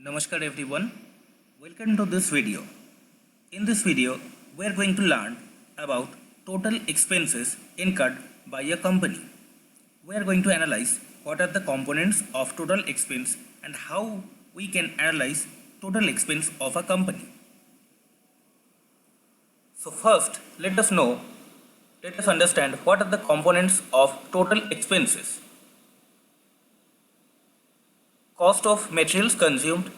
Namaskar everyone, welcome to this video. In this video, we are going to learn about total expenses incurred by a company. We are going to analyze what are the components of total expense and how we can analyze total expense of a company. So first, let us understand what are the components of total expenses. Cost of materials consumed,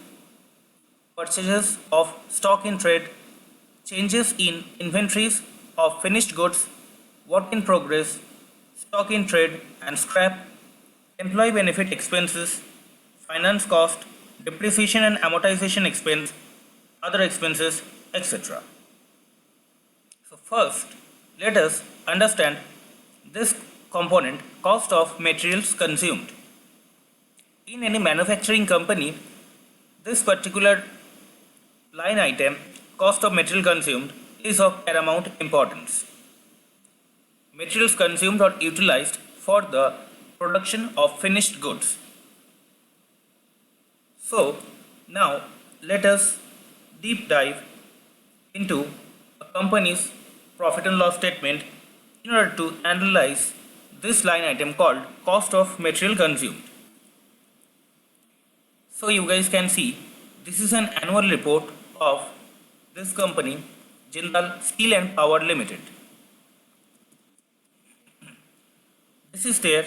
purchases of stock in trade, changes in inventories of finished goods, work in progress, stock in trade and scrap, employee benefit expenses, finance cost, depreciation and amortization expense, other expenses, etc. So first, let us understand this component, cost of materials consumed. In any manufacturing company, this particular line item, cost of material consumed, is of paramount importance. Materials consumed or utilized for the production of finished goods. So, now let us deep dive into a company's profit and loss statement in order to analyze this line item called cost of material consumed. So you guys can see this is an annual report of this company, Jindal Steel and Power Limited. This is their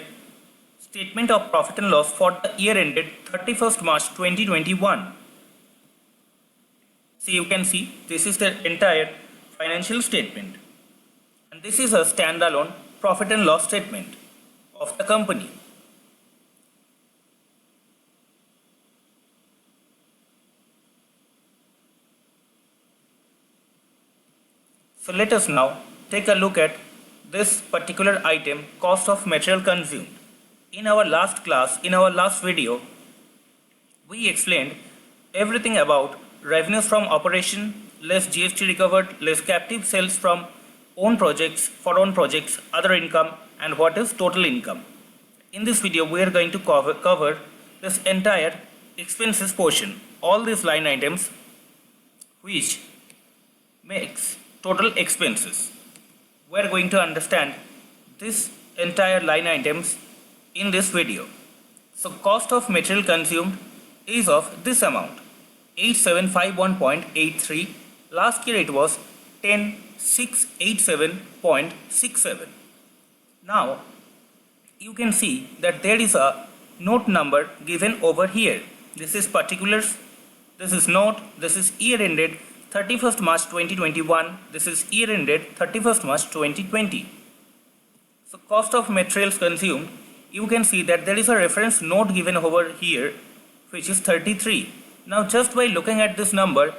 statement of profit and loss for the year ended 31st March 2021. So you can see this is their entire financial statement, and this is a standalone profit and loss statement of the company. So let us now take a look at this particular item, cost of material consumed. In our last class, in our last video, we explained everything about revenues from operation, less GST recovered, less captive sales from own projects, for own projects, other income, and what is total income. In this video, we are going to cover this entire expenses portion, all these line items which makes total expenses. We are going to understand this entire line items in this video. So cost of material consumed is of this amount, 8751.83. Last year it was 10687.67. Now you can see that there is a note number given over here. This is particulars, this is note, this is year ended 31st March 2021, this is year ended 31st March 2020. So cost of materials consumed, you can see that there is a reference note given over here which is 33. Now just by looking at this number,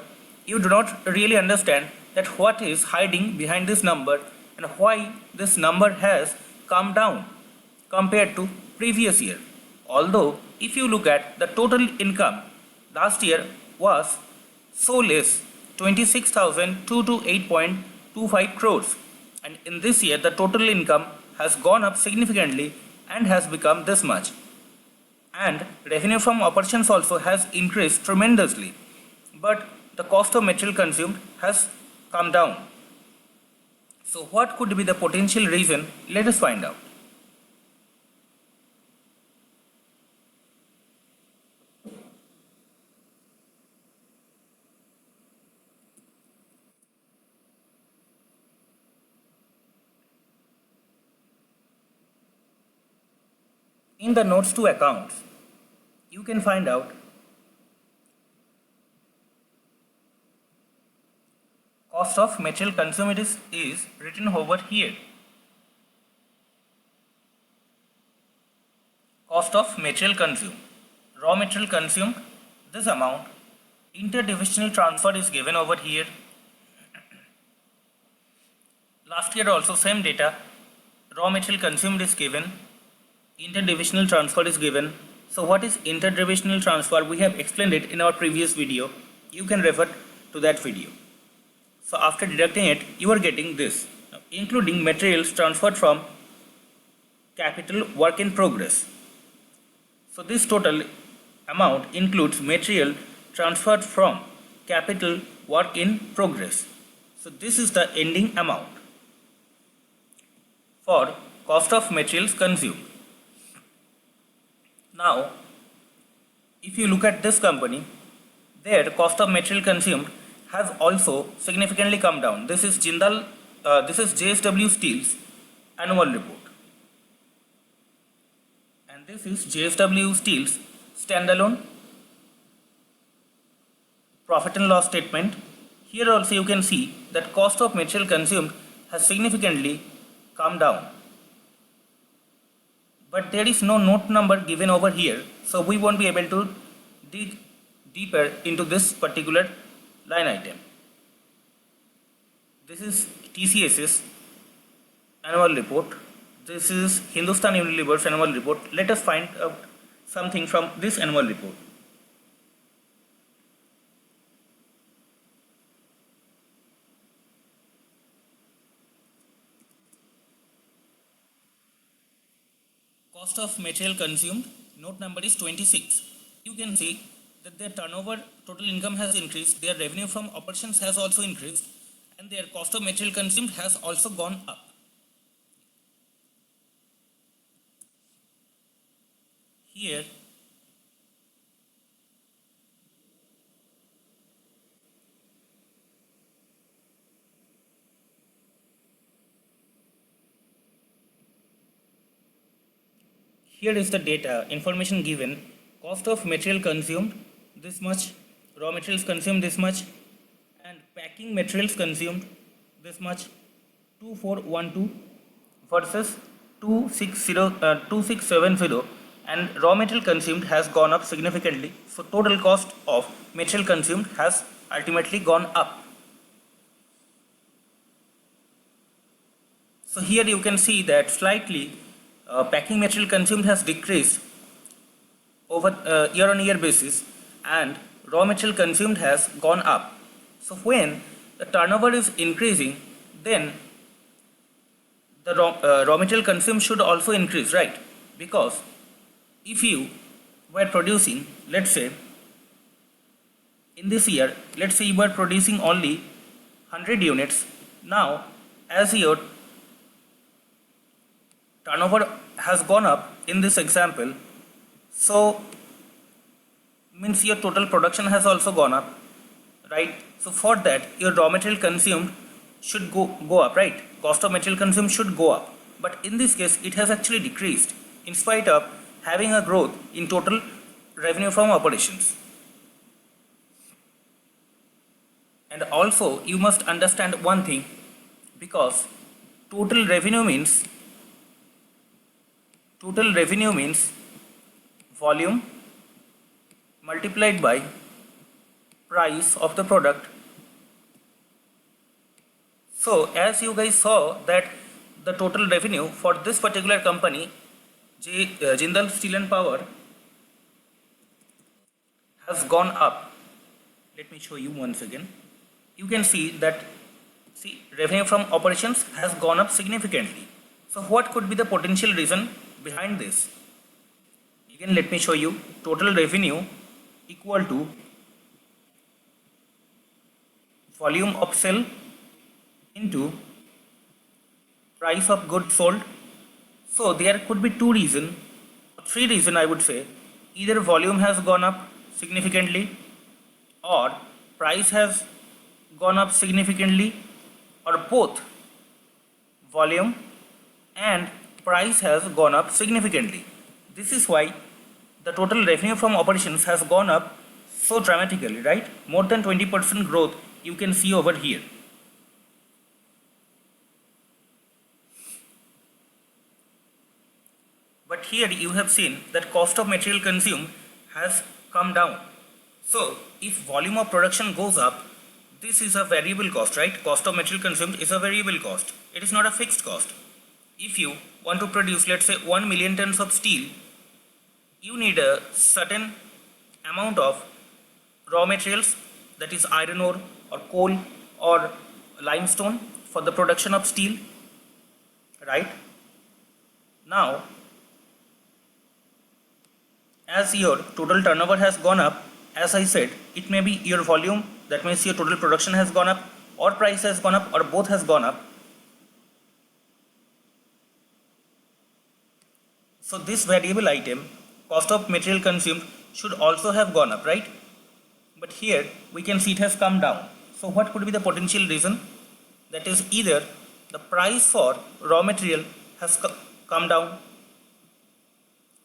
you do not really understand that what is hiding behind this number and why this number has come down compared to previous year. Although if you look at the total income, last year was so less, 26,228.25 crores, and in this year the total income has gone up significantly and has become this much, and revenue from operations also has increased tremendously, but the cost of material consumed has come down. So what could be the potential reason? Let us find out. In the notes to accounts, you can find out cost of material consumed is written over here. Cost of material consumed, raw material consumed, this amount, interdivisional transfer is given over here. Last year also same data, raw material consumed is given, interdivisional transfer is given. So what is interdivisional transfer? We have explained it in our previous video. You can refer to that video. So after deducting it, you are getting this, including materials transferred from capital work in progress. So this total amount includes material transferred from capital work in progress. So this is the ending amount for cost of materials consumed. Now, if you look at this company, their cost of material consumed has also significantly come down. This is this is JSW Steel's annual report, and this is JSW Steel's standalone profit and loss statement. Here also you can see that cost of material consumed has significantly come down, but there is no note number given over here, so we won't be able to dig deeper into this particular line item. This is TCS's annual report. This is Hindustan Unilever's annual report. Let us find out something from this annual report. Cost of material consumed, note number is 26. You can see that their turnover, total income has increased, their revenue from operations has also increased, and their cost of material consumed has also gone up. Here, here is the data, information given, cost of material consumed this much, raw materials consumed this much, and packing materials consumed this much, 2412 versus 2670, and raw material consumed has gone up significantly. So total cost of material consumed has ultimately gone up. So here you can see that slightly packing material consumed has decreased over year on year basis, and raw material consumed has gone up. So when the turnover is increasing, then the raw material consumed should also increase, right? Because if you were producing, let's say in this year, let's say you were producing only 100 units. Now as your turnover has gone up in this example, so means your total production has also gone up, right? So for that your raw material consumed should go up, right? Cost of material consumed should go up, but in this case it has actually decreased in spite of having a growth in total revenue from operations. And also you must understand one thing, because total revenue means volume multiplied by price of the product. So as you guys saw that the total revenue for this particular company, Jindal Steel and Power, has gone up. Let me show you once again. You can see that revenue from operations has gone up significantly. So what could be the potential reason behind this? Again, let me show you. Total revenue equal to volume of sale into price of goods sold. So there could be three reasons I would say. Either volume has gone up significantly, or price has gone up significantly, or both volume and price has gone up significantly. This is why the total revenue from operations has gone up so dramatically, right? More than 20% growth you can see over here. But here you have seen that cost of material consumed has come down. So if volume of production goes up, this is a variable cost, right? Cost of material consumed is a variable cost. It is not a fixed cost. If you want to produce, let's say 1 million tons of steel, you need a certain amount of raw materials, that is iron ore or coal or limestone, for the production of steel, right? Now as your total turnover has gone up, as I said, it may be your volume, that means your total production has gone up, or price has gone up, or both has gone up. So this variable item, cost of material consumed, should also have gone up, right? But here we can see it has come down. So what could be the potential reason? That is, either the price for raw material has come down,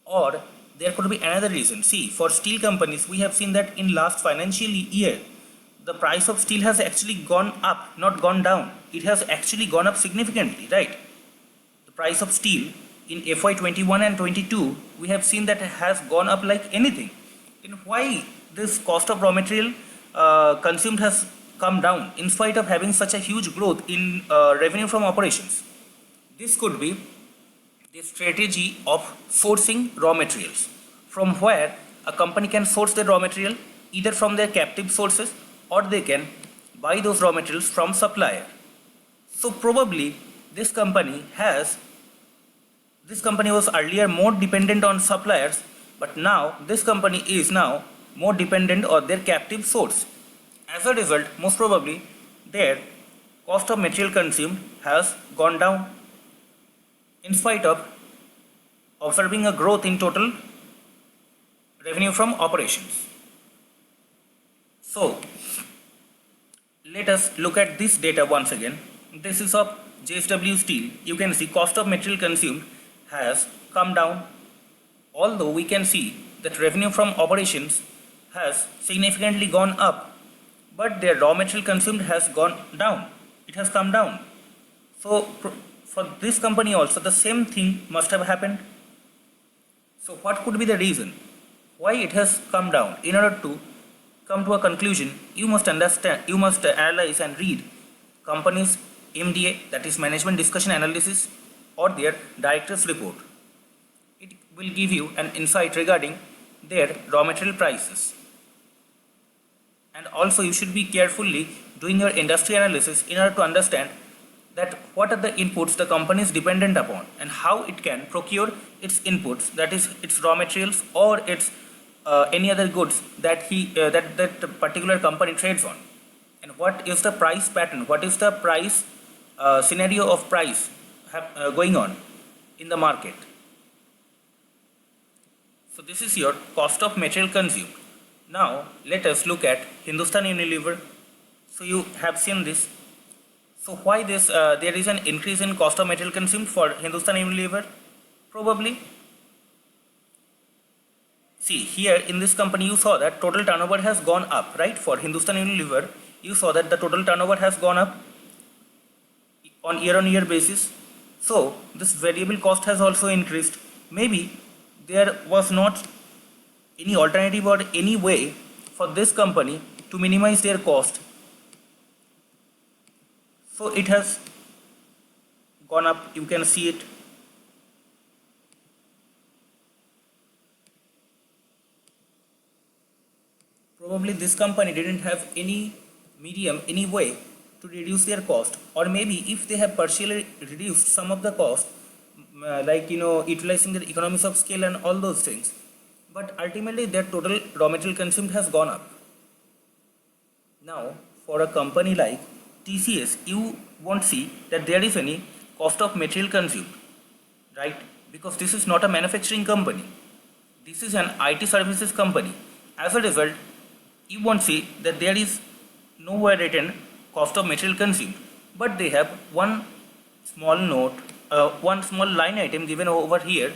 or there could be another reason. See, for steel companies, we have seen that in last financial year, the price of steel has actually gone up, not gone down. It has actually gone up significantly, right? The price of steel in FY21 and 22, we have seen that it has gone up like anything. Then why this cost of raw material consumed has come down in spite of having such a huge growth in revenue from operations? This could be the strategy of sourcing raw materials, from where a company can source their raw material either from their captive sources, or they can buy those raw materials from supplier. So probably this company was earlier more dependent on suppliers, but now this company is now more dependent on their captive source. As a result, most probably their cost of material consumed has gone down in spite of observing a growth in total revenue from operations. So let us look at this data once again. This is of JSW Steel. You can see cost of material consumed has come down, although we can see that revenue from operations has significantly gone up, but their raw material consumed has gone down. It has come down. So for this company also the same thing must have happened. So what could be the reason why it has come down? In order to come to a conclusion, you must analyze and read company's MDA, that is management discussion analysis, or their director's report. It will give you an insight regarding their raw material prices. And also you should be carefully doing your industry analysis in order to understand that what are the inputs the company is dependent upon and how it can procure its inputs, that is its raw materials or its any other goods that that particular company trades on, and what is the price pattern, what is the price scenario of price going on in the market. So this is your cost of material consumed. Now let us look at Hindustan Unilever. So you have seen this. So why this there is an increase in cost of material consumed for Hindustan Unilever? Probably, see here in this company you saw that total turnover has gone up, right? For Hindustan Unilever, you saw that the total turnover has gone up on year basis. So this variable cost has also increased. Maybe there was not any alternative or any way for this company to minimize their cost. So it has gone up, you can see it. Probably this company didn't have any medium, any way to reduce their cost, or maybe if they have partially reduced some of the cost, like utilizing their economies of scale and all those things, but ultimately their total raw material consumed has gone up. Now for a company like TCS, you won't see that there is any cost of material consumed, right? Because this is not a manufacturing company, this is an IT services company. As a result, you won't see that there is nowhere written cost of material consumed, but they have one small note, one small line item given over here,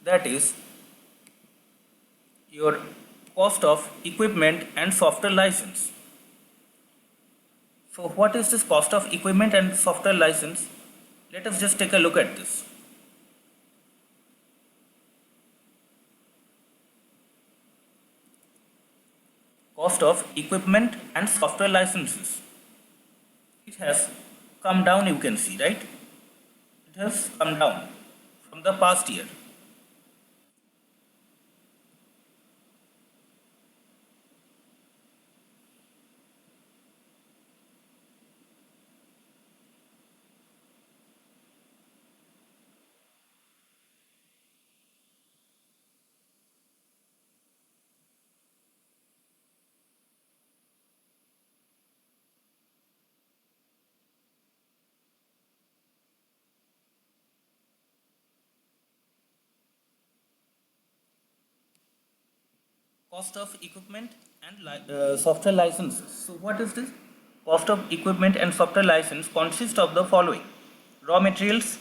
that is your cost of equipment and software license. So what is this cost of equipment and software license? Let us just take a look at this. Cost of equipment and software licenses. It has come down, you can see, right? It has come down from the past year. Cost of equipment and software licenses. So what is this? Cost of equipment and software license consists of the following: raw materials,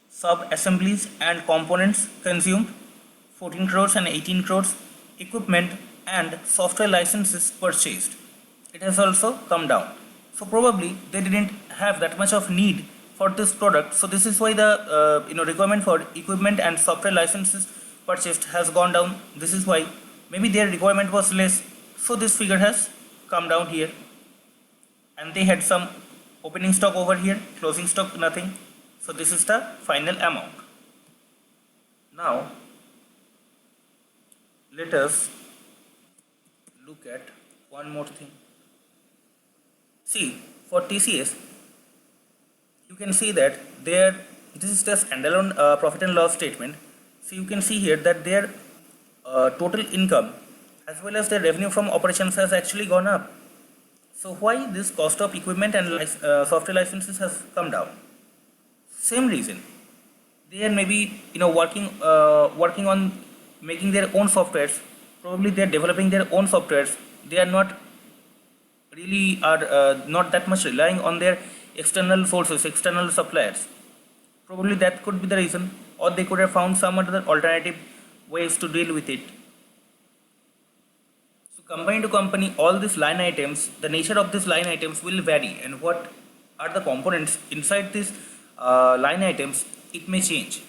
sub-assemblies and components consumed 14 crores and 18 crores, equipment and software licenses purchased. It has also come down. So probably they didn't have that much of need for this product. So this is why the requirement for equipment and software licenses purchased has gone down. This is why maybe their requirement was less. So this figure has come down here, and they had some opening stock over here, closing stock nothing. So this is the final amount. Now let us look at one more thing. See, for TCS, you can see that this is the standalone profit and loss statement. So you can see here that their total income as well as their revenue from operations has actually gone up. So why this cost of equipment and software licenses has come down? Same reason. They are maybe working on making their own softwares. Probably they are developing their own softwares. They are not that much relying on their external sources, external suppliers. Probably that could be the reason, or they could have found some other alternative ways to deal with it. So company to company, all these line items, the nature of these line items will vary, and what are the components inside these line items, it may change.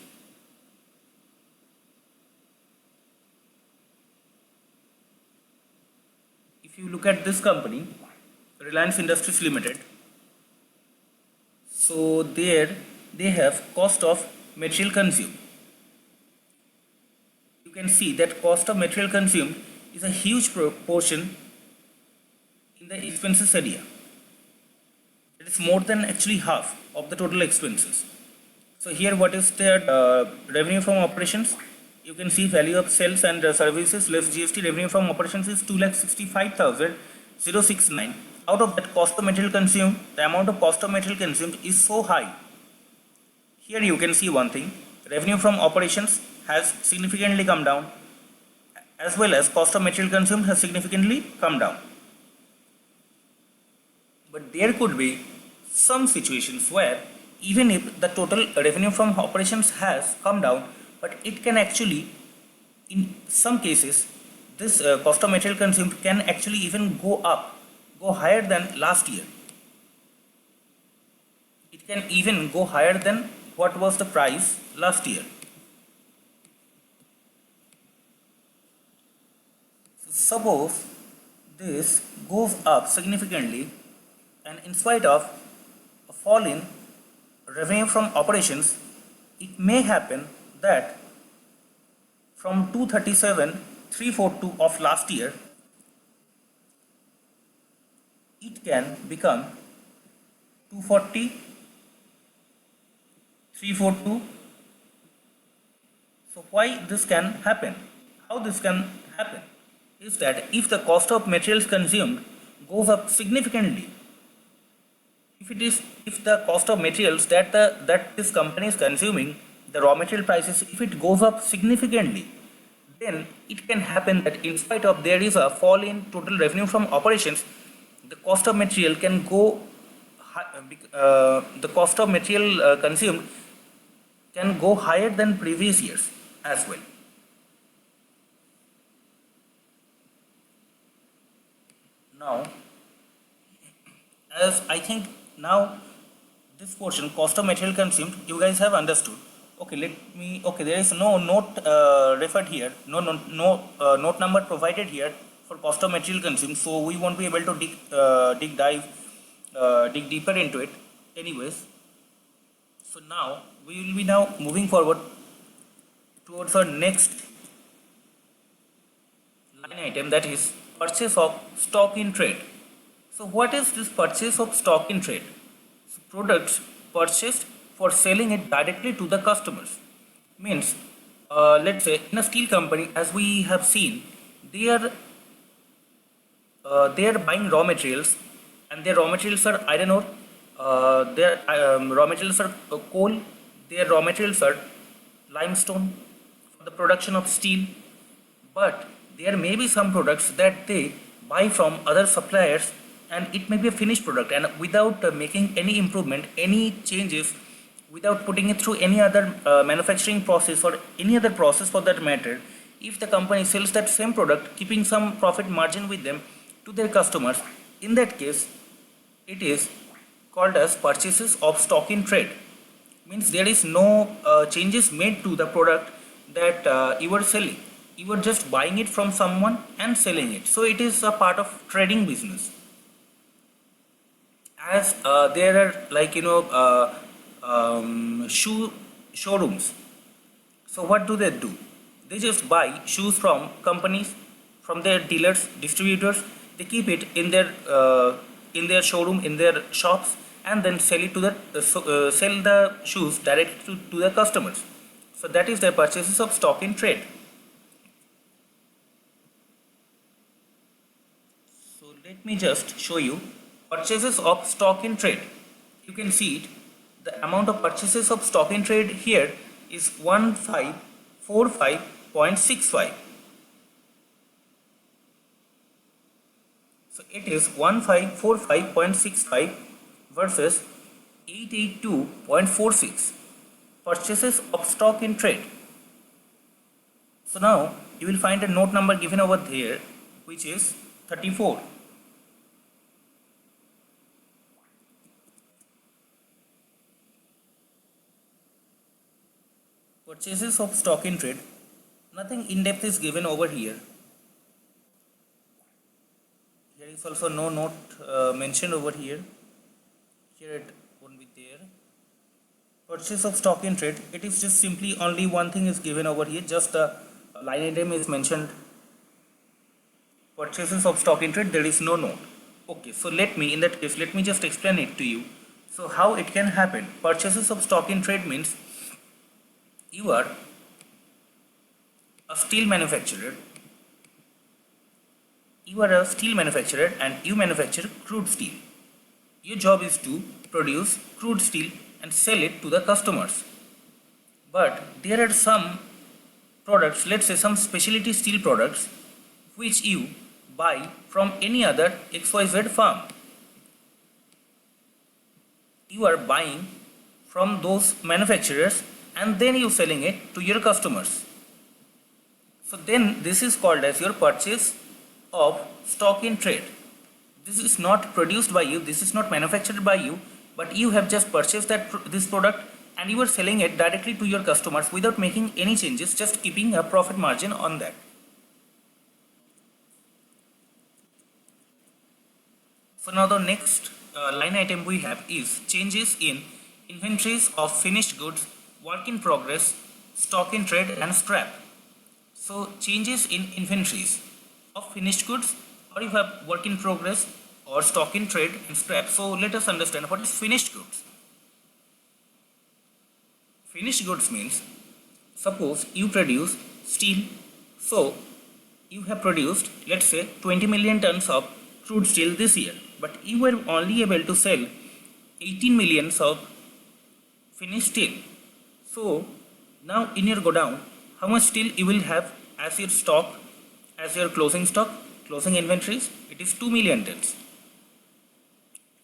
If you look at this company, Reliance Industries Limited, so there they have cost of material consumed. You can see that cost of material consumed is a huge proportion in the expenses area. It is more than actually half of the total expenses. So here what is their revenue from operations? You can see value of sales and services less GST revenue from operations is 2,65,069. Out of that cost of material consumed, the amount of cost of material consumed is so high. Here you can see one thing, revenue from operations has significantly come down, as well as cost of material consumed has significantly come down. But there could be some situations where even if the total revenue from operations has come down, but it can actually, in some cases, this cost of material consumed can actually even go higher than last year. It can even go higher than what was the price last year. So suppose this goes up significantly, and in spite of a fall in revenue from operations, it may happen that from 237,342 of last year, it can become 240,342. So why this can happen? How this can happen is that if the cost of materials consumed goes up significantly, if the cost of materials that this company is consuming, the raw material prices, if it goes up significantly, then it can happen that in spite of there is a fall in total revenue from operations, the cost of material can go the cost of material consumed can go higher than previous years as well. Now, as I think now this portion, cost of material consumed, you guys have understood. Okay, there is no note referred here, no note number provided here for cost of material consumed, so we won't be able to dig deeper into it. Anyways, so now we will be now moving forward towards our next line item, that is purchase of stock in trade. So what is this purchase of stock in trade? So products purchased for selling it directly to the customers. Means, let's say in a steel company, as we have seen, they are buying raw materials, and their raw materials are iron ore, their raw materials are coal, their raw materials are limestone for the production of steel, but there may be some products that they buy from other suppliers, and it may be a finished product, and without making any improvement, any changes, without putting it through any other manufacturing process or any other process for that matter, if the company sells that same product keeping some profit margin with them to their customers, in that case it is called as purchases of stock in trade. Means there is no changes made to the product that you are selling. You are just buying it from someone and selling it. So it is a part of trading business. As there are, like, shoe showrooms. So what do? They just buy shoes from companies, from their dealers, distributors. They keep it in their showroom, in their shops, and then sell it to sell the shoes directly to their customers. So that is their purchases of stock in trade. So let me just show you purchases of stock in trade. You can see it. The amount of purchases of stock in trade here is 1545.65. So it is 1545.65 versus 882.46 purchases of stock in trade. So now you will find a note number given over there, which is 34. Purchases of stock in trade. Nothing in depth is given over here. Here is also no note mentioned over here. Here it won't be there. Purchase of stock in trade. It is just simply only one thing is given over here. Just a line item is mentioned. Purchases of stock in trade. There is no note. Okay, so in that case, let me just explain it to you. So how it can happen? Purchases of stock in trade means you are a steel manufacturer. You are a steel manufacturer and you manufacture crude steel. Your job is to produce crude steel and sell it to the customers. But there are some products, let's say some specialty steel products, which you buy from any other XYZ firm. You are buying from those manufacturers and then you selling it to your customers. So then this is called as your purchase of stock in trade. This is not produced by you, this is not manufactured by you, but you have just purchased this product and you are selling it directly to your customers without making any changes, just keeping a profit margin on that. So now the next line item we have is changes in inventories of finished goods, work in progress, stock in trade and scrap. So changes in inventories of finished goods, or you have work in progress or stock in trade and scrap. So let us understand what is finished goods. Finished goods means, suppose you produce steel. So you have produced, let's say, 20 million tons of crude steel this year, but you were only able to sell 18 millions of finished steel. So now in your godown, how much steel you will have as your stock, as your closing stock, closing inventories? It is 2 million tons.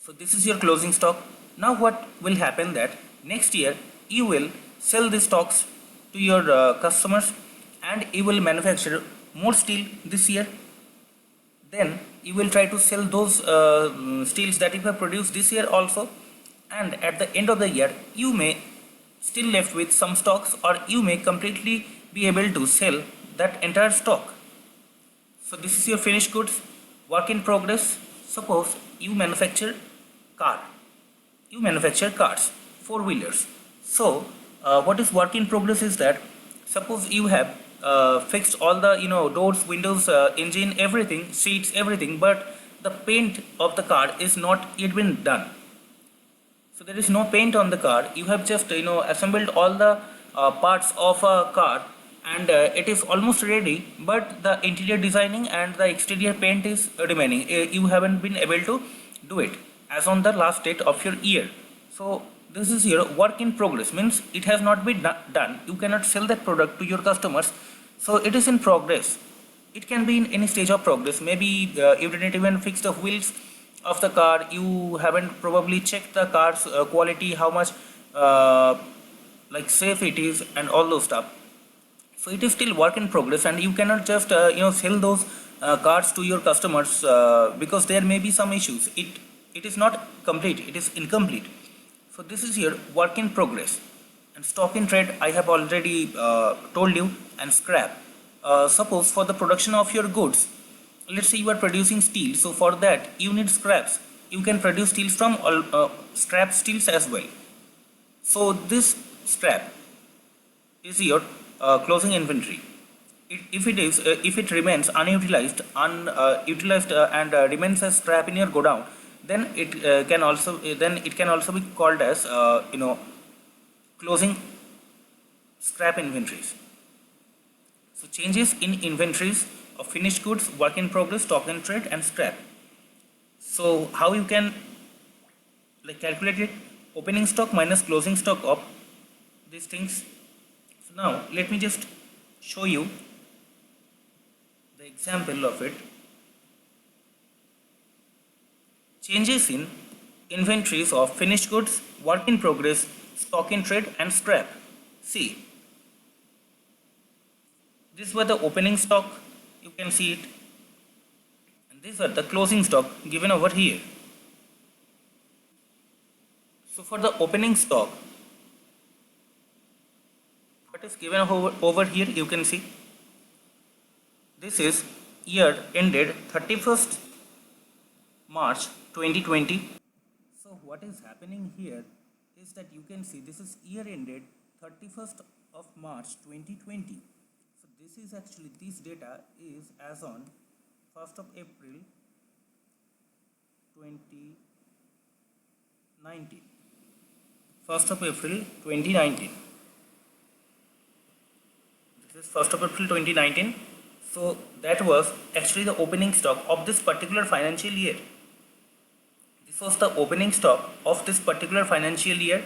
So this is your closing stock. Now what will happen that next year you will sell the stocks to your customers and you will manufacture more steel this year. Then you will try to sell those steels that you have produced this year also, and at the end of the year you may still left with some stocks, or you may completely be able to sell that entire stock. So this is your finished goods. Work in progress, suppose you manufacture car, you manufacture cars, four-wheelers. So what is work in progress is that, suppose you have fixed all the doors, windows, engine, everything, seats, everything, but the paint of the car is not yet been done. So there is no paint on the car. You have just assembled all the parts of a car, and it is almost ready, but the interior designing and the exterior paint is remaining. You haven't been able to do it as on the last date of your year. So this is your work in progress, means it has not been done. You cannot sell that product to your customers, so it is in progress. it can be in any stage of progress. Maybe you didn't even fix the wheels of the car, you haven't probably checked the car's quality, how much uh, like safe it is and all those stuff. So it is still work in progress, and you cannot just sell those cars to your customers because there may be some issues. It is not complete, it is incomplete. So this is your work in progress. And stock in trade I have already told you. And scrap, suppose for the production of your goods, let's say you are producing steel, so for that you need scraps. You can produce steels from all scrap steels as well. So this scrap is your closing inventory. If it remains unutilized and remains as scrap in your godown, then it can also be called as closing scrap inventories. So changes in inventories of finished goods, work in progress, stock in trade, and scrap. So how you can like calculate it? Opening stock minus closing stock of these things. So now let me just show you the example of it. Changes in inventories of finished goods, work in progress, stock in trade, and scrap. See, these were the opening stock, you can see it, and these are the closing stock given over here. So for the opening stock, what is given over here, you can see this is year ended 31st March 2020. So what is happening here is that you can see this is year ended 31st of March 2020. So this is actually, this data is as on 1st of April 2019. 1st of April 2019. This is 1st of April 2019. So that was actually the opening stock of this particular financial year. This was the opening stock of this particular financial year,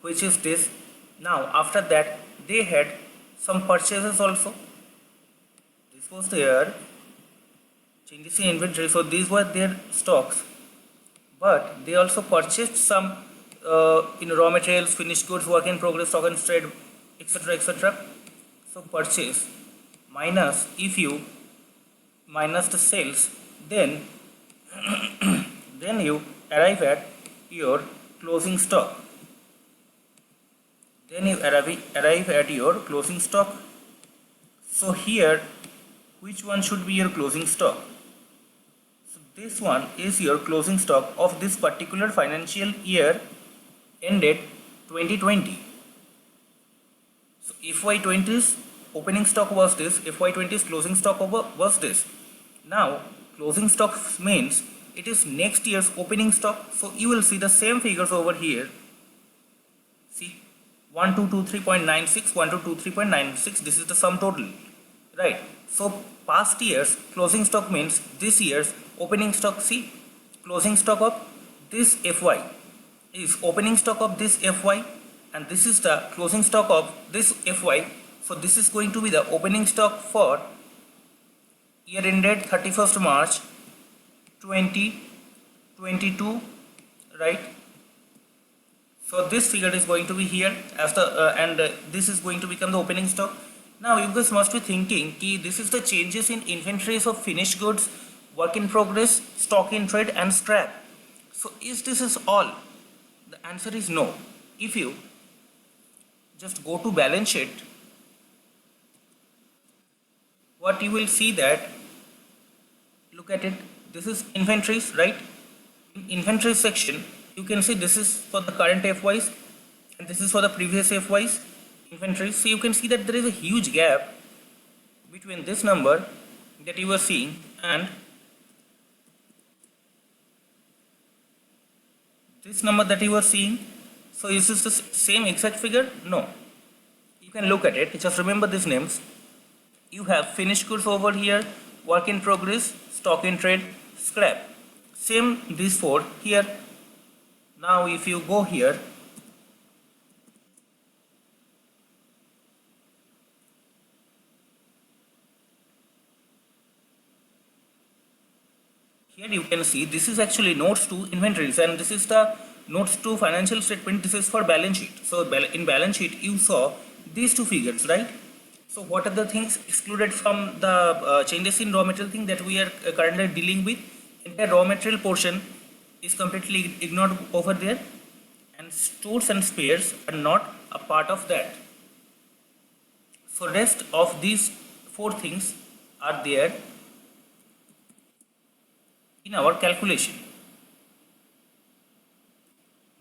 which is this. Now after that they had some purchases also. This was their changes in inventory, so these were their stocks, but they also purchased some in raw materials, finished goods, work in progress, stock and trade, etc., etc. So purchase minus, if you minus the sales, then then you arrive at your closing stock. Then you arrive at your closing stock. So here, which one should be your closing stock? So this one is your closing stock of this particular financial year ended 2020. So FY20's opening stock was this, FY20's closing stock was this. Now closing stock means it is next year's opening stock. So you will see the same figures over here. See, 1223.96, 1223.96, this is the sum total, right? So past year's closing stock means this year's opening stock. See, closing stock of this FY is opening stock of this FY, and this is the closing stock of this FY. So this is going to be the opening stock for year ended 31st March 2022, right? So this figure is going to be here as the this is going to become the opening stock. Now you guys must be thinking, this is the changes in inventories of finished goods, work in progress, stock in trade, and scrap. So is this is all? The answer is no. If you just go to balance sheet, what you will see that, look at it, this is inventories, right? In inventory section, you can see this is for the current FYs and this is for the previous FYs inventories. So you can see that there is a huge gap between this number that you are seeing and this number that you are seeing. So is this the same exact figure? No. You can look at it, just remember these names. You have finished goods over here, work in progress, stock in trade, scrap. Same these four here. Now if you go here, Here you can see this is actually notes to inventories, and this is the notes to financial statement. This is for balance sheet. So in balance sheet you saw these two figures, right? So what are the things excluded from the changes in raw material thing that we are currently dealing with? Entire raw material portion is completely ignored over there, and stores and spares are not a part of that. So rest of these four things are there in our calculation.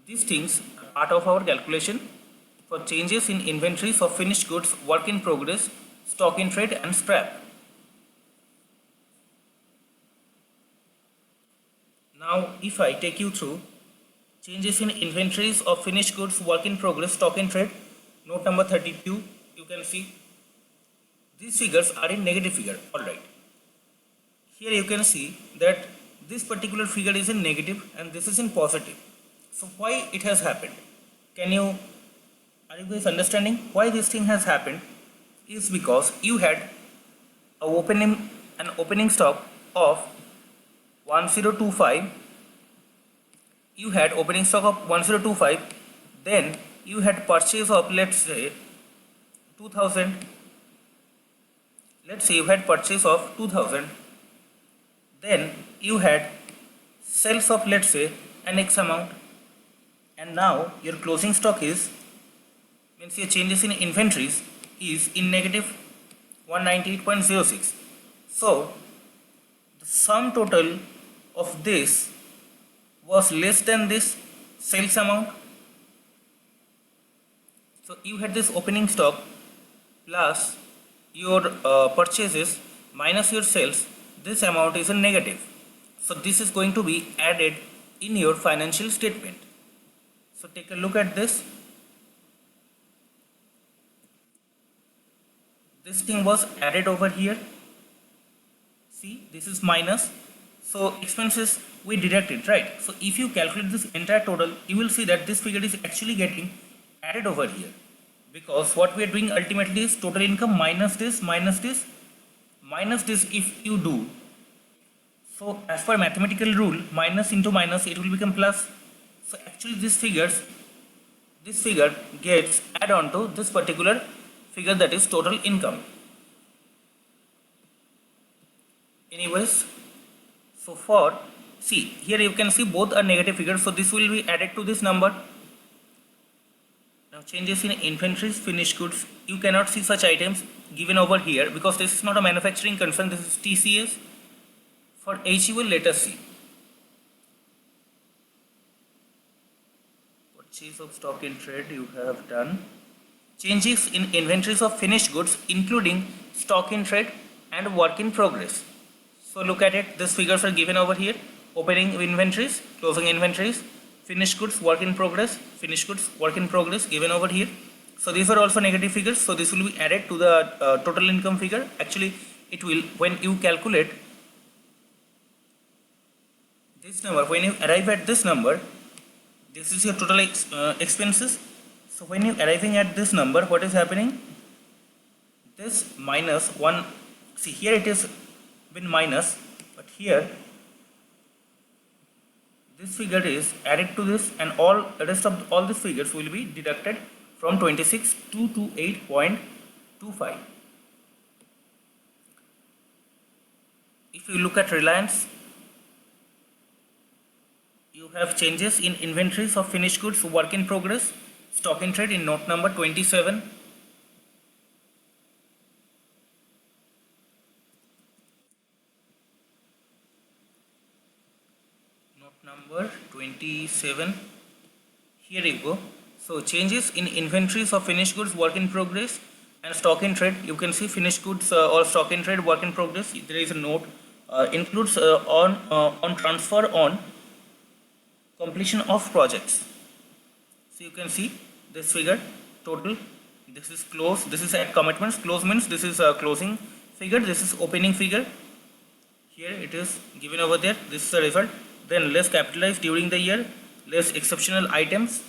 These things are part of our calculation for changes in inventories of finished goods, work in progress, stock in trade and scrap. Now if I take you through changes in inventories of finished goods, work in progress, stock in trade, note number 32, you can see these figures are in negative figure. Alright. Here you can see that this particular figure is in negative and this is in positive. So why it has happened? Are you guys understanding why this thing has happened? Is because you had an opening stock of 1025. You had opening stock of 1025, then you had purchase of, let's say, 2000. Let's say you had purchase of 2000, then you had sales of, let's say, an X amount, and now your closing stock is, means your changes in inventories is in negative 198.06. So the sum total of this was less than this sales amount. So you had this opening stock plus your purchases minus your sales. This amount is a negative. So this is going to be added in your financial statement. So take a look at this. This thing was added over here. See, this is minus. So expenses we deducted, right? So if you calculate this entire total, you will see that this figure is actually getting added over here, because what we are doing ultimately is total income minus this, minus this, minus this. If you do so, as per mathematical rule, minus into minus, it will become plus. So actually this figure gets add on to this particular figure, that is total income. Anyways, so for, see here you can see both are negative figures, so this will be added to this number. Now changes in inventories, finished goods, you cannot see such items given over here because this is not a manufacturing concern, this is TCS. For HUL, let us see. Purchase of stock in trade you have done. Changes in inventories of finished goods including stock in trade and work in progress. So look at it, these figures are given over here. Opening inventories, closing inventories, finished goods, work in progress, finished goods, work in progress given over here. So these are also negative figures, so this will be added to the total income figure. Actually it will, when you calculate this number, when you arrive at this number, this is your total expenses. So when you arriving at this number, what is happening? This minus 1, see here it is been minus, but here this figure is added to this, and all rest of all these figures will be deducted from 26 to 28.25. If you look at Reliance, you have changes in inventories of finished goods, work in progress, stock in trade in note number 27. Note number 27. Here you go. So changes in inventories of finished goods, work in progress and stock in trade. You can see finished goods or stock in trade, work in progress. There is a note includes on transfer on completion of projects. So you can see this figure total, this is close, this is at commitments. Close means this is a closing figure, this is opening figure. Here it is given over there, this is the result. Then less capitalized during the year, less exceptional items,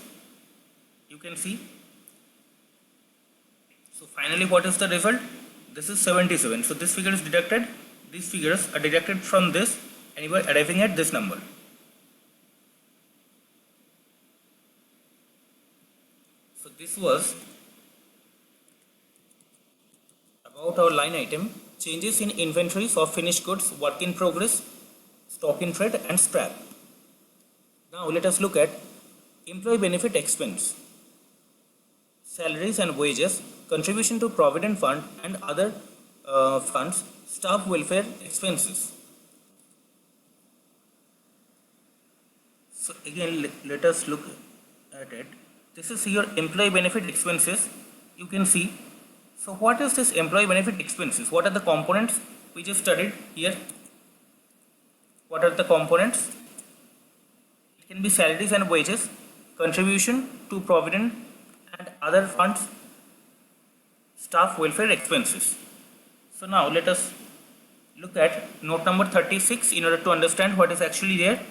you can see. So finally what is the result? This is 77. So this figure is deducted, these figures are deducted from this. and you are arriving at this number. So this was about our line item changes in inventories of finished goods, work in progress, stock in trade and scrap. Now let us look at employee benefit expense, salaries and wages, contribution to provident fund and other funds, staff welfare expenses. So again let us look at it. This is your employee benefit expenses. You can see. So what is this employee benefit expenses? What are the components we just studied here? What are the components? It can be salaries and wages, contribution to provident and other funds, staff welfare expenses. So now let us look at note number 36 in order to understand what is actually there.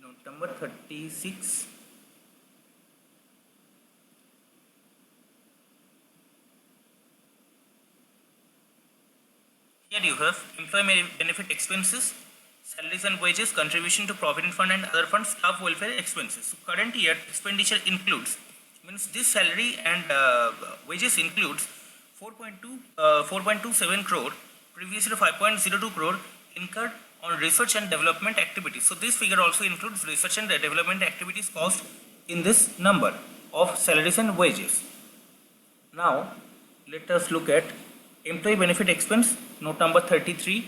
Note number 36. Here you have employee benefit expenses, salaries and wages, contribution to provident fund and other funds, staff welfare expenses. So current year expenditure includes, means this salary and wages includes 4.27 crore, previous year 5.02 crore incurred on research and development activities. So this figure also includes research and development activities cost in this number of salaries and wages. Now let us look at employee benefit expense, note number 33.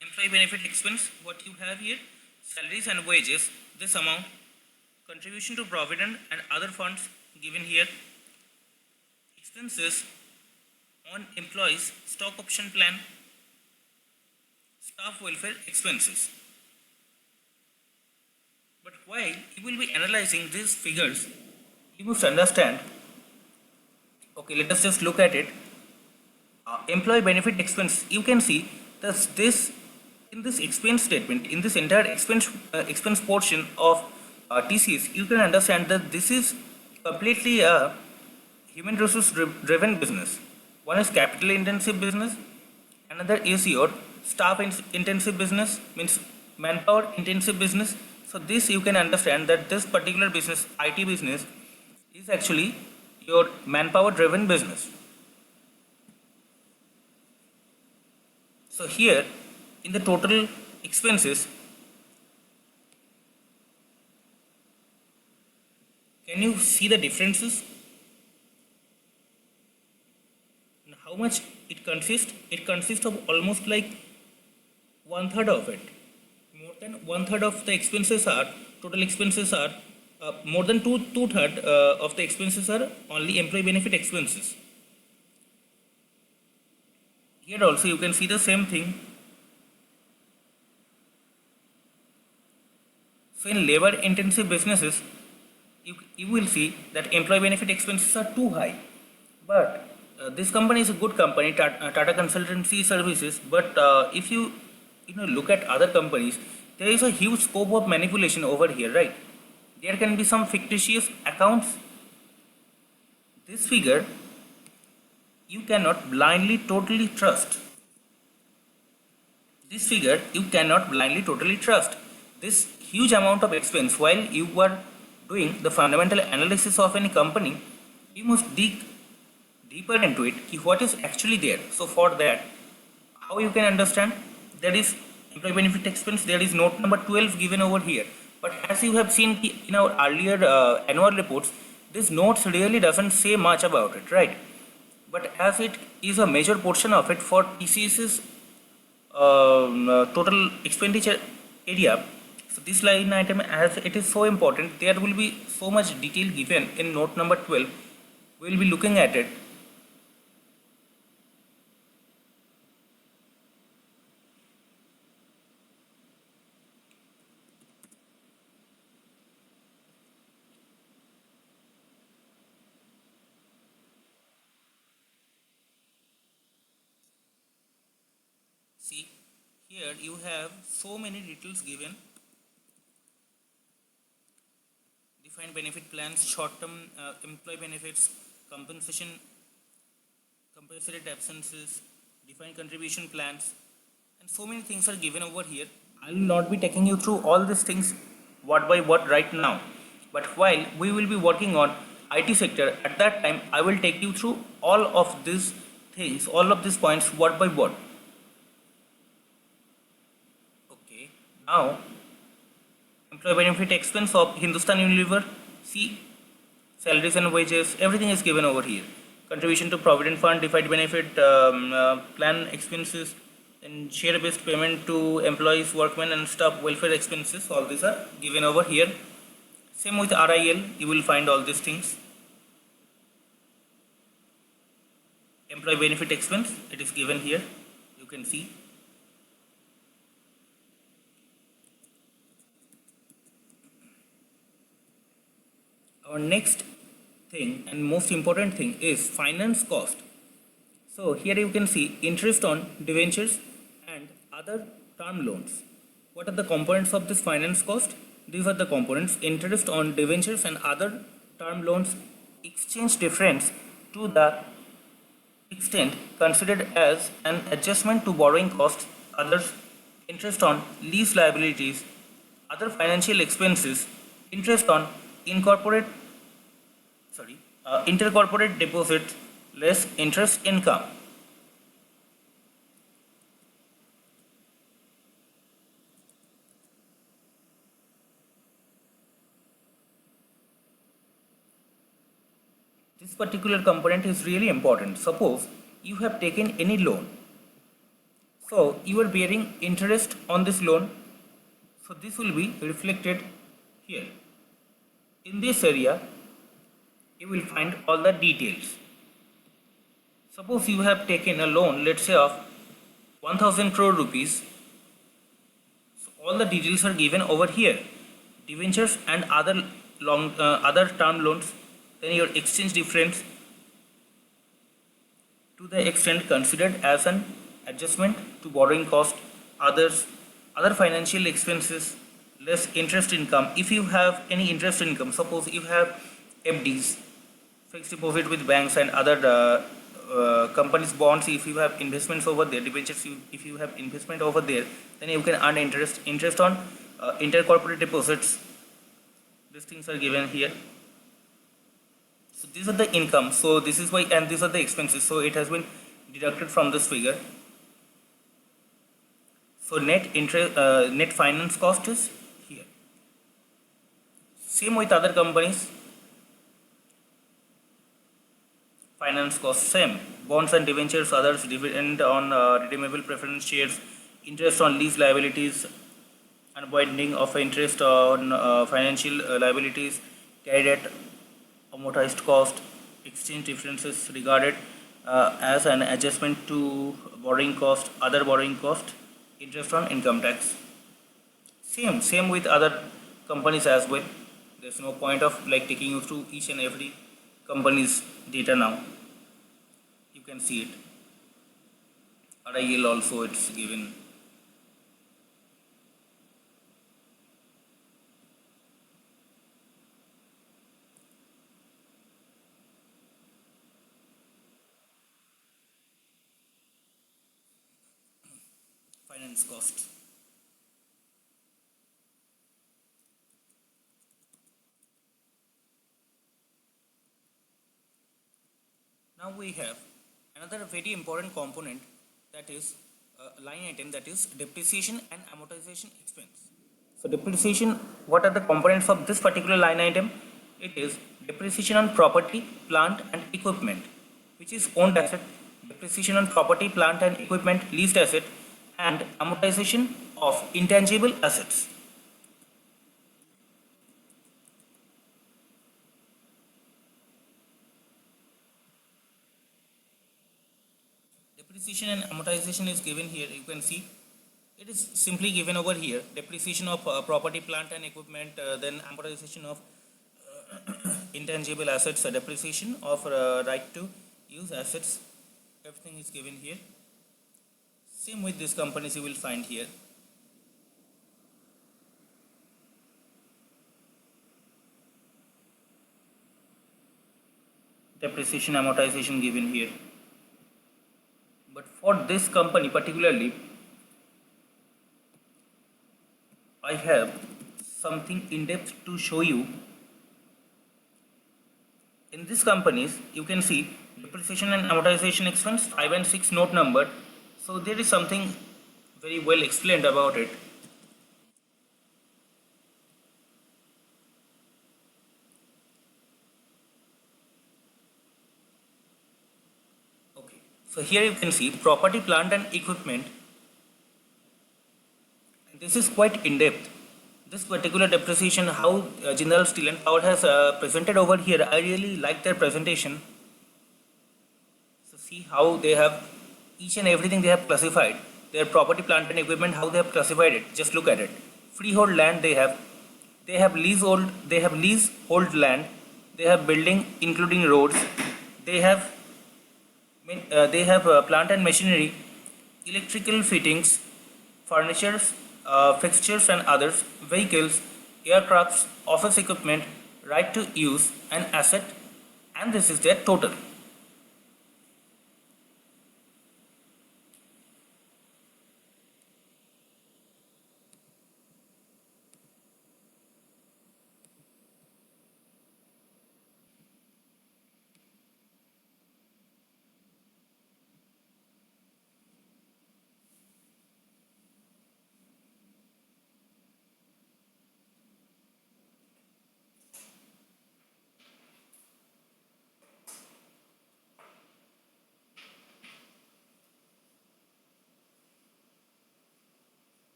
Employee benefit expense, what you have here, salaries and wages, this amount, contribution to provident and other funds given here, expenses on employees, stock option plan, staff welfare expenses. But while you will be analyzing these figures, you must understand, okay, let us just look at it. Employee benefit expense, you can see this in this expense statement, in this entire expense portion of TCS, you can understand that this is completely a human resource driven business. One is capital intensive business, another is your staff intensive business, means manpower intensive business. So this you can understand that this particular business, IT business, is actually your manpower driven business. So here in the total expenses, can you see the differences? How much it consists? It consists of almost like one third of it. More than one third of the expenses are, total expenses are, more than two third of the expenses are only employee benefit expenses. Here also you can see the same thing. So in labor intensive businesses, you will see that employee benefit expenses are too high. But this company is a good company, Tata Consultancy Services. But if you look at other companies, there is a huge scope of manipulation over here, right? There can be some fictitious accounts. This figure you cannot blindly totally trust. This figure you cannot blindly totally trust. This huge amount of expense, while you are doing the fundamental analysis of any company, you must dig deeper into it, what is actually there. So for that, how you can understand, there is employee benefit expense, there is note number 12 given over here. But as you have seen in our earlier annual reports, this notes really doesn't say much about it, right? But as it is a major portion of it for TCS's total expenditure area, so this line item, as it is so important, there will be so much detail given in note number 12. We will be looking at it. See, here you have so many details given: defined benefit plans, short-term employee benefits, compensation, compensated absences, defined contribution plans, and so many things are given over here. I will not be taking you through all these things word by word right now, but while we will be working on IT sector, at that time I will take you through all of these things, all of these points word by word. Okay, now employee benefit expense of Hindustan Unilever. See, salaries and wages, everything is given over here. Contribution to provident fund, defined benefit plan expenses, and share-based payment to employees, workmen, and staff welfare expenses. All these are given over here. Same with RIL, you will find all these things. Employee benefit expense, it is given here. You can see. Our next thing and most important thing is finance cost. So here you can see interest on debentures and other term loans. What are the components of this finance cost? These are the components: interest on debentures and other term loans, exchange difference to the extent considered as an adjustment to borrowing costs, others, interest on lease liabilities, other financial expenses, interest on incorporate intercorporate deposits, less interest income. This particular component is really important. Suppose you have taken any loan, so you are bearing interest on this loan, so this will be reflected here. In this area, you will find all the details. Suppose you have taken a loan, let's say of 1000 crore rupees. So all the details are given over here: debentures and other term loans, then your exchange difference to the extent considered as an adjustment to borrowing cost, other financial expenses, less interest income. If you have any interest income, suppose you have FDs, fixed deposit with banks and other companies bonds, if you have investments over there, debentures, if you have investment over there, then you can earn interest on intercorporate deposits. These things are given here. So these are the income, so this is why, and these are the expenses, so it has been deducted from this figure. So net finance cost is here. Same with other companies. Finance cost same: bonds and debentures, others, dividend on redeemable preference shares, interest on lease liabilities, unbinding of interest on financial liabilities carried at amortized cost, exchange differences regarded as an adjustment to borrowing cost, other borrowing cost, interest on income tax. Same with other companies as well. There's no point of like taking you through each and every company's data now. You can see it. RIL also it's given. Finance cost. Now we have another very important component, that is line item, that is depreciation and amortization expense. So depreciation, what are the components of this particular line item? It is depreciation on property, plant and equipment, which is owned asset, depreciation on property, plant and equipment, leased asset, and amortization of intangible assets. Depreciation and amortization is given here. You can see it is simply given over here: depreciation of property, plant and equipment, then amortization of intangible assets, depreciation of right to use assets. Everything is given here. Same with these companies you will find here. Depreciation, amortization given here. But for this company particularly, I have something in depth to show you. In these companies, you can see depreciation and amortization expense 5 and 6 note number. So there is something very well explained about it. Okay. So here you can see property, plant and equipment. This is quite in depth. This particular depreciation, how Jindal Steel and Power has presented over here, I really like their presentation. So see how they have each and everything they have classified. Their property, plant and equipment, how they have classified it. Just look at it. Freehold land they have leasehold land, they have building including roads, they have plant and machinery, electrical fittings, furnitures, fixtures and others, vehicles, aircrafts, office equipment, right to use, and asset, and this is their total.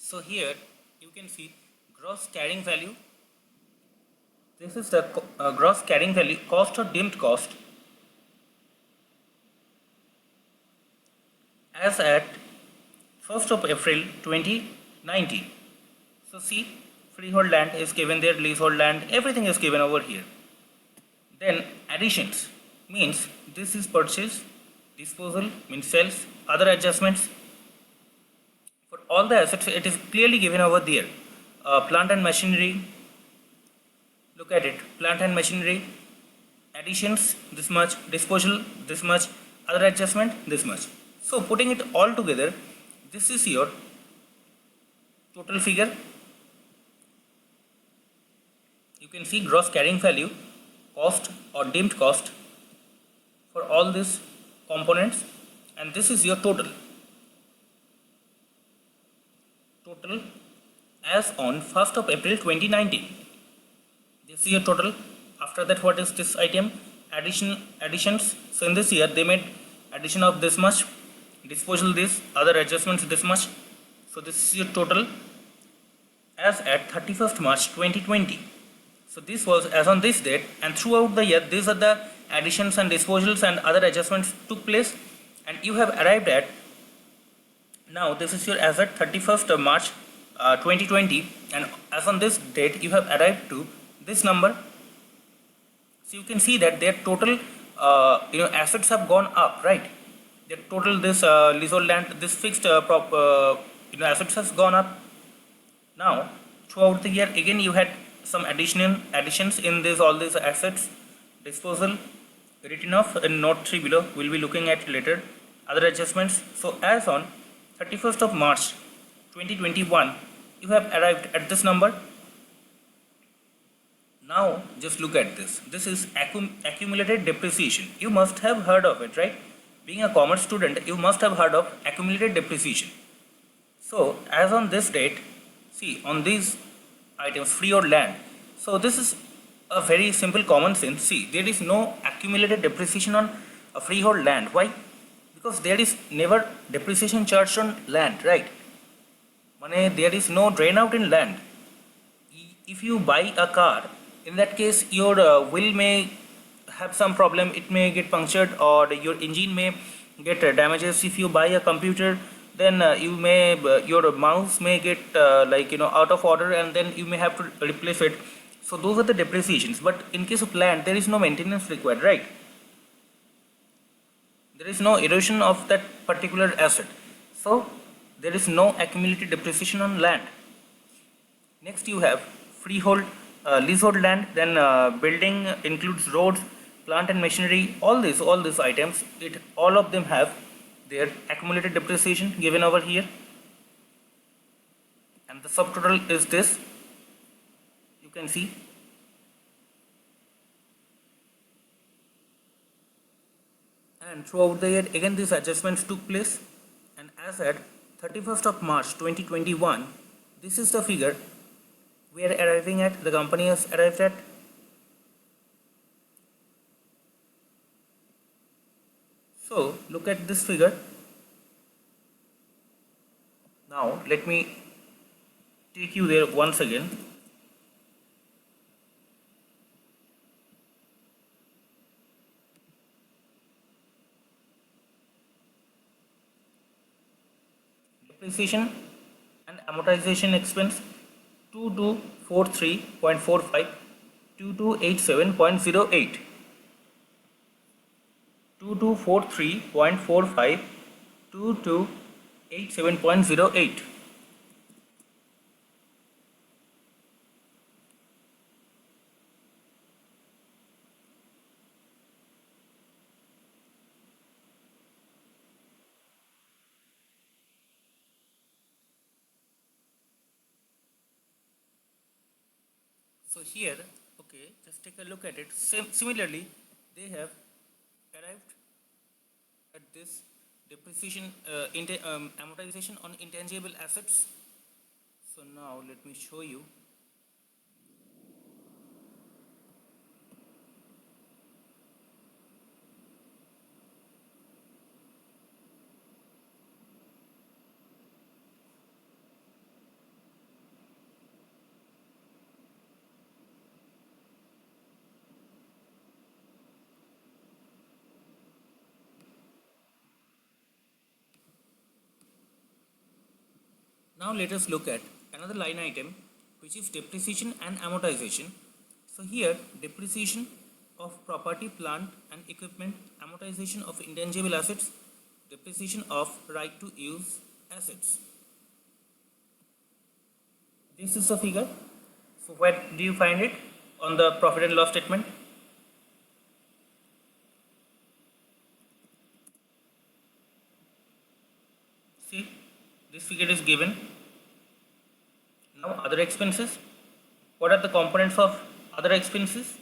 So here you can see gross carrying value. This is the gross carrying value, cost or deemed cost, as at 1st of April 2019. So see, freehold land is given there, leasehold land, everything is given over here. Then additions means this is purchase, disposal means sales, other adjustments. For all the assets, it is clearly given over there. Plant and machinery, look at it, plant and machinery, additions this much, disposal this much, other adjustment this much. So putting it all together, this is your total figure. You can see gross carrying value, cost or deemed cost for all these components, and this is your total. Total as on 1st of April 2019. This is your total. After that, what is this item? Additions. So in this year they made addition of this much, disposal this, other adjustments this much. So this is your total as at 31st March 2020. So this was as on this date, and throughout the year these are the additions and disposals and other adjustments took place, and you have arrived at, now this is your as at 31st of March 2020, and as on this date you have arrived to this number. So you can see that their total assets have gone up, right? Their total this leasehold land, this fixed assets has gone up. Now throughout the year again you had some additions in this, all these assets, disposal written off in note 3 below, we'll be looking at later, other adjustments. So as on 31st of March 2021 you have arrived at this number. Now just look at this. This is accumulated depreciation. You must have heard of it, right? Being a commerce student, you must have heard of accumulated depreciation. So as on this date, see on these items, freehold land. So this is a very simple common sense. See, there is no accumulated depreciation on a freehold land. Why? Because there is never depreciation charged on land, right? There is no drain out in land. If you buy a car, in that case your wheel may have some problem, it may get punctured, or your engine may get damages. If you buy a computer, then you may your mouse may get out of order, and then you may have to replace it. So those are the depreciations. But in case of land, there is no maintenance required, right? There is no erosion of that particular asset. So there is no accumulated depreciation on land. Next you have freehold, leasehold land, then building includes roads, plant and machinery, all these items, all of them have their accumulated depreciation given over here, and the subtotal is this, you can see. And throughout the year again these adjustments took place, and as at 31st of March 2021, this is the figure we are arriving at, the company has arrived at. So look at this figure. Now let me take you there once again. Depreciation and amortization expense 2243.45, 2287.08, 2243.45, 2287.08. So here, okay, just take a look at it. Similarly, they have arrived at this depreciation, amortization on intangible assets. So now let me show you. Now let us look at another line item, which is depreciation and amortization. So here depreciation of property, plant and equipment, amortization of intangible assets, depreciation of right to use assets. This is the figure. So where do you find it? On the profit and loss statement. See, this figure is given. Now other expenses. What are the components of other expenses?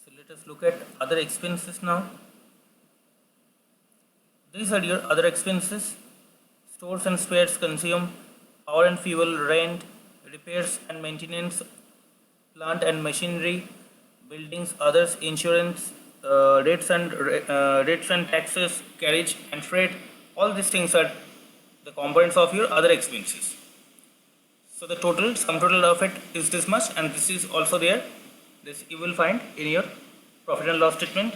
So let us look at other expenses now. These are your other expenses. Stores and spares consumed, power and fuel, rent, repairs and maintenance, plant and machinery, buildings, others, insurance, rates and taxes, carriage and freight. All these things are the components of your other expenses. So the total, sum total of it is this much, and this is also there. This you will find in your profit and loss statement.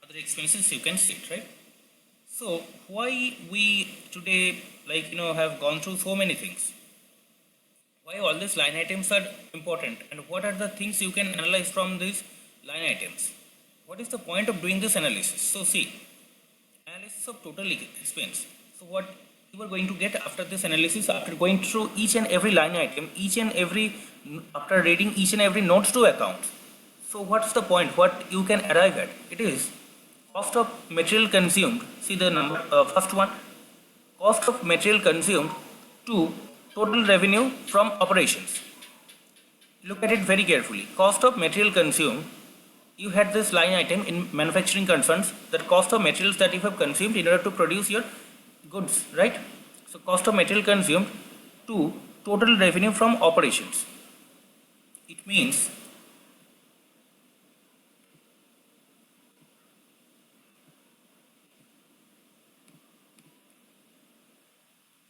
Other expenses you can see it, right? So why we today have gone through so many things? Why all these line items are important, and what are the things you can analyze from these line items? What is the point of doing this analysis? So see, analysis of total expense. So what you are going to get after this analysis, after going through each and every line item, after reading each and every notes to account. So what's the point? What you can arrive at? It is cost of material consumed. See the number, first one, cost of material consumed to total revenue from operations. Look at it very carefully. Cost of material consumed, you had this line item in manufacturing concerns, that cost of materials that you have consumed in order to produce your goods, right? So cost of material consumed to total revenue from operations. It means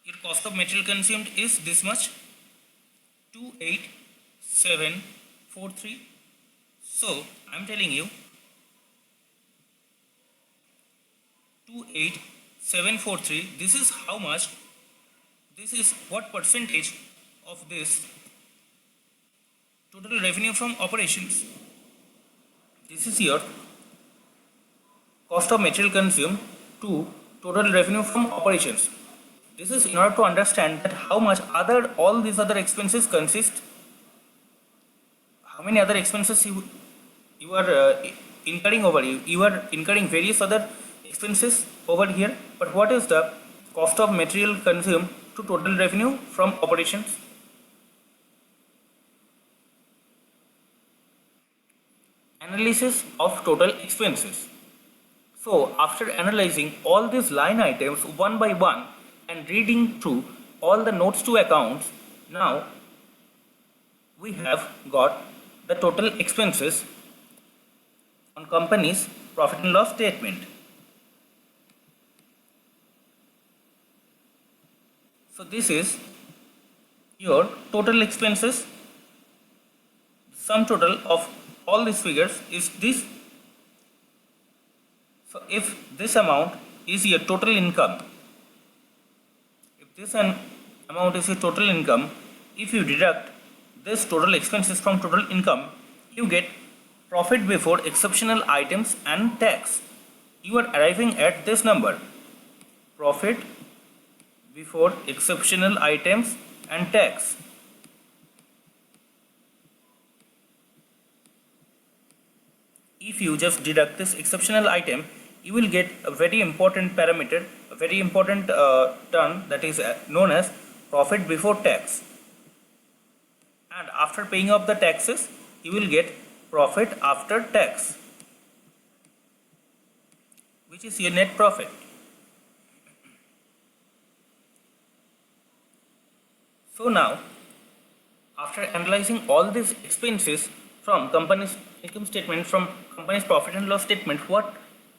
your cost of material consumed is this much, 2875 43. So I'm telling you 28743. This is how much, this is what percentage of this total revenue from operations. This is your cost of material consumed to total revenue from operations. This is in order to understand that how much other all these other expenses consist, how many other expenses you are incurring over here. You are incurring various other expenses over here, but what is the cost of material consumed to total revenue from operations? Analysis of total expenses. So after analyzing all these line items one by one and reading through all the notes to accounts, now we have got the total expenses on company's profit and loss statement. So this is your total expenses. Sum total of all these figures is this. So if this amount is your total income, if this amount is your total income, if you deduct this total expenses from total income, you get profit before exceptional items and tax. You are arriving at this number, profit before exceptional items and tax. If you just deduct this exceptional item, you will get a very important parameter, a very important term, that is known as profit before tax. And after paying off the taxes, you will get profit after tax, which is your net profit. So now, after analyzing all these expenses from company's income statement, from company's profit and loss statement, what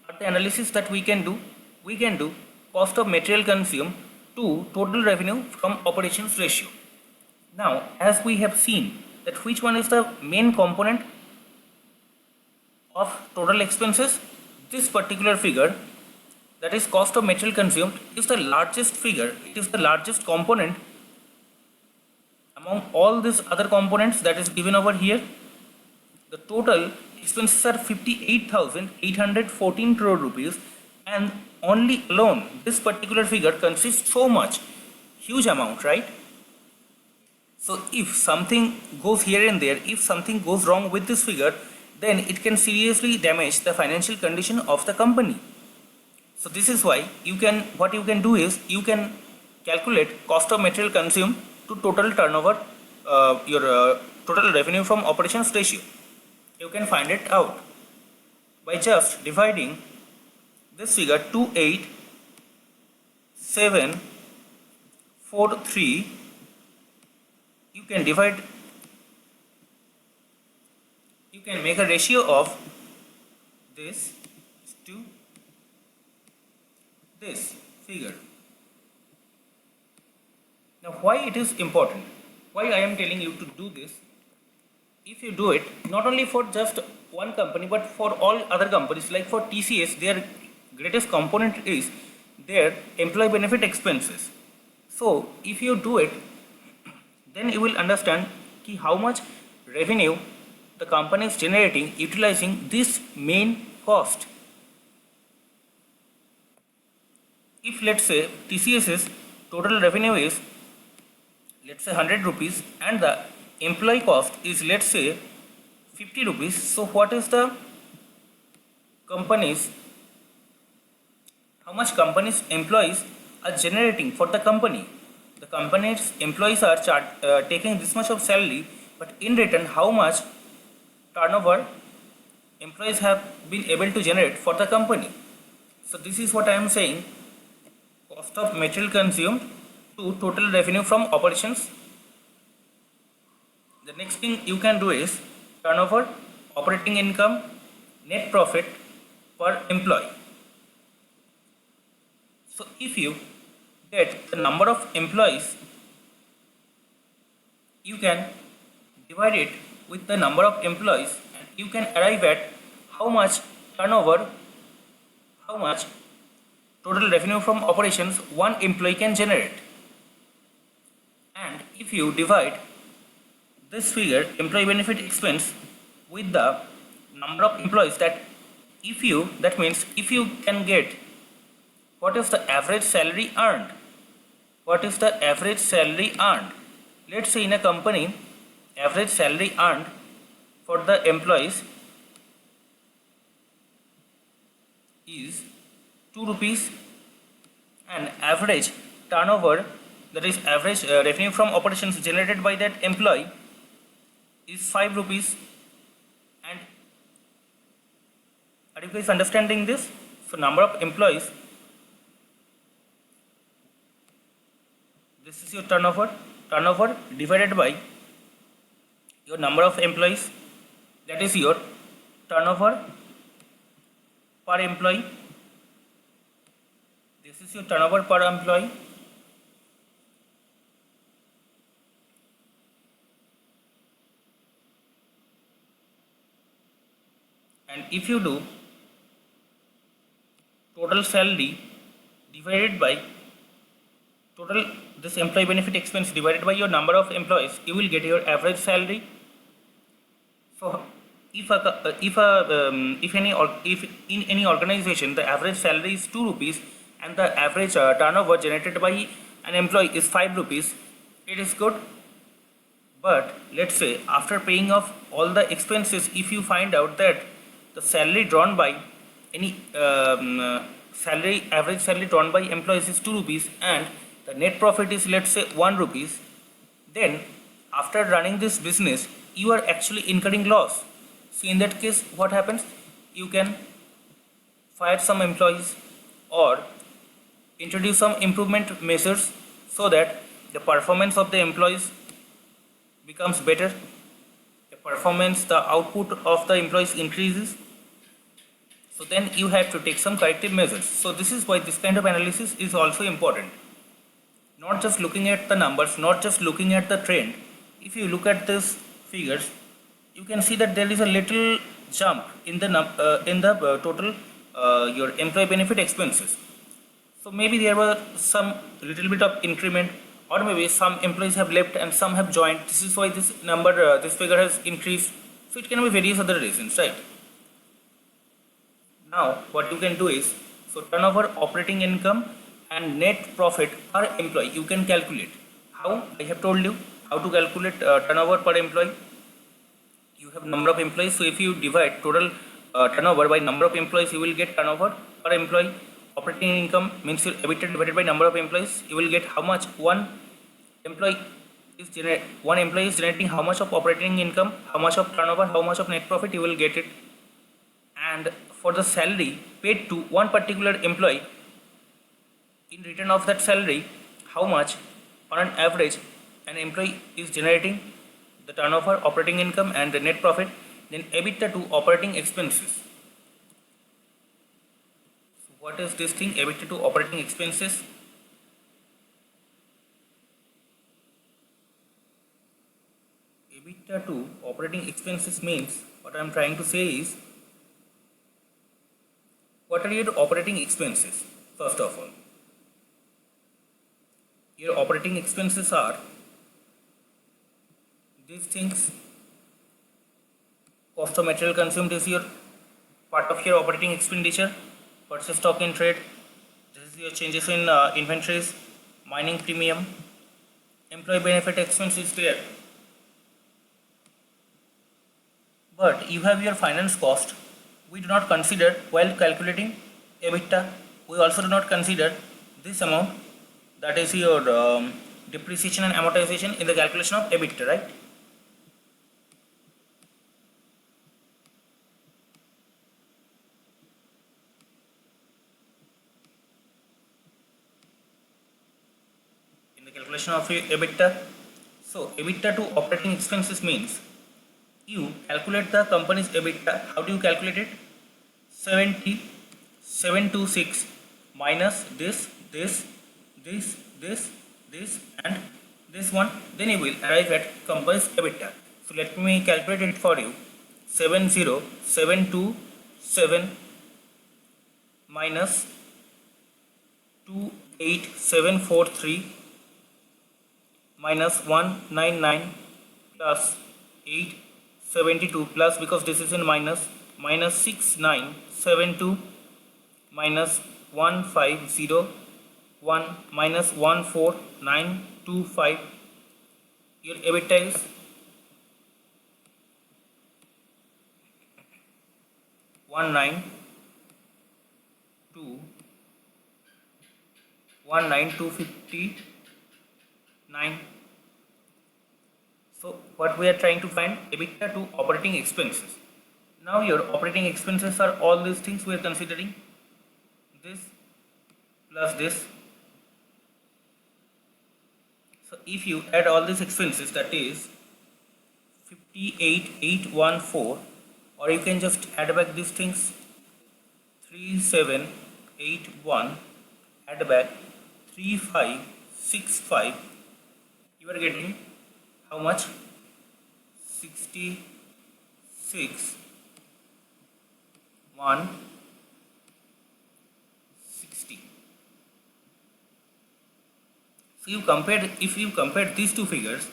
are the analysis that we can do? We can do cost of material consumed to total revenue from operations ratio. Now, as we have seen that which one is the main component of total expenses, this particular figure, that is cost of material consumed, is the largest figure. It is the largest component among all these other components that is given over here. The total expenses are 58,814 crore rupees, and only alone this particular figure consists so much, huge amount, right? So if something goes here and there, if something goes wrong with this figure, then it can seriously damage the financial condition of the company. So this is why what you can do is you can calculate cost of material consumed to total turnover, your total revenue from operations ratio. You can find it out by just dividing this figure 28743. You can make a ratio of this to this figure. Now, why it is important? Why I am telling you to do this? If you do it not only for just one company but for all other companies, like for TCS, their greatest component is their employee benefit expenses. So if you do it, then you will understand how much revenue the company is generating utilizing this main cost. If let's say TCS's total revenue is, let's say 100 rupees, and the employee cost is, let's say 50 rupees. So what is the company's, how much company's employees are generating for the company? The company's employees are taking this much of salary, but in return how much turnover employees have been able to generate for the company? So this is what I am saying, cost of material consumed to total revenue from operations. The next thing you can do is turnover, operating income, net profit per employee. So if you get the number of employees, you can divide it with the number of employees, and you can arrive at how much turnover, how much total revenue from operations one employee can generate. And if you divide this figure, employee benefit expense, with the number of employees, that means if you can get what is the average salary earned. What is the average salary earned? Let's say in a company, average salary earned for the employees is 2 rupees, and average turnover, that is average revenue from operations generated by that employee, is 5 rupees. And are you guys understanding this? So number of employees, this is your turnover divided by your number of employees, that is your turnover per employee. This is your turnover per employee. And if you do total salary divided by total this employee benefit expense divided by your number of employees, you will get your average salary. So if in any organization the average salary is 2 rupees and the average turnover generated by an employee is 5 rupees, it is good. But let's say after paying off all the expenses, if you find out that the salary drawn by any average salary drawn by employees is 2 rupees and the net profit is, let's say, 1 rupees, then after running this business you are actually incurring loss. So in that case, what happens? You can fire some employees or introduce some improvement measures so that the performance of the employees becomes better, the output of the employees increases. So then you have to take some corrective measures. So this is why this kind of analysis is also important. Not just looking at the numbers, not just looking at the trend. If you look at these figures, you can see that there is a little jump in the total your employee benefit expenses. So maybe there was some little bit of increment, or maybe some employees have left and some have joined. This is why this number, this figure has increased. So it can be various other reasons, right? Now what you can do is, so turnover, operating income and net profit per employee you can calculate. How? I have told you how to calculate turnover per employee. You have number of employees, so if you divide total turnover by number of employees, you will get turnover per employee. Operating income means your EBITDA divided by number of employees. You will get how much one employee is generating how much of operating income, how much of turnover, how much of net profit, you will get it. And for the salary paid to one particular employee, in return of that salary, how much on an average an employee is generating, the turnover, operating income and the net profit. Then EBITDA to operating expenses. So what is this thing, EBITDA to operating expenses? EBITDA to operating expenses means, what I am trying to say is, what are your operating expenses? First of all, your operating expenses are these things. Cost of material consumed is your part of your operating expenditure. Purchase stock in trade, this is your changes in inventories, mining premium. Employee benefit expense is there. But you have your finance cost. We do not consider while calculating EBITDA. We also do not consider this amount, that is your depreciation and amortization, in the calculation of EBITDA, right? In the calculation of EBITDA. So EBITDA to operating expenses means you calculate the company's EBITDA. How do you calculate it? 72726 minus this and this one, then you will arrive at company's EBITDA. So let me calculate it for you. 70727 minus 28743 minus 199 plus 872 plus, because this is in minus, minus 6972 minus 1501 minus 14925. Your EBITDA is 19259. So what we are trying to find, EBITDA to operating expenses. Now your operating expenses are all these things we are considering, this plus this. So if you add all these expenses, that is 58814, or you can just add back these things, 3781 add back 3565, you are getting how much? 66 160. So if you compare these two figures,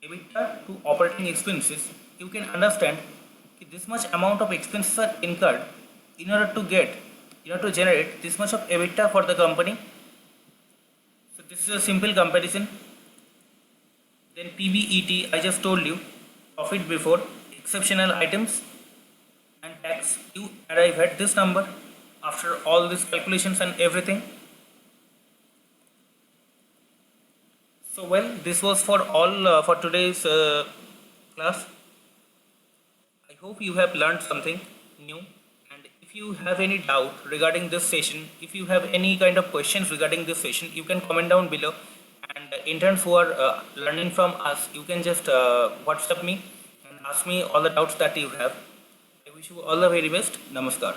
EBITDA to operating expenses, you can understand that this much amount of expenses are incurred in order to generate this much of EBITDA for the company. So this is a simple comparison. Then PBET, I just told you, profit before exceptional items and tax, you arrive at this number after all these calculations and everything. So well, this was for all for today's class. I hope you have learned something new, and if you have any doubt regarding this session, if you have any kind of questions regarding this session, you can comment down below, and interns who are learning from us, you can just WhatsApp me and ask me all the doubts that you have. I wish you all the very best. Namaskar.